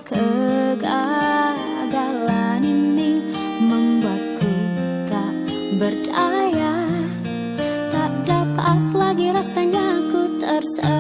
Kegagalan ini membuatku tak berdaya. Tak dapat lagi rasanya ku tersenyum.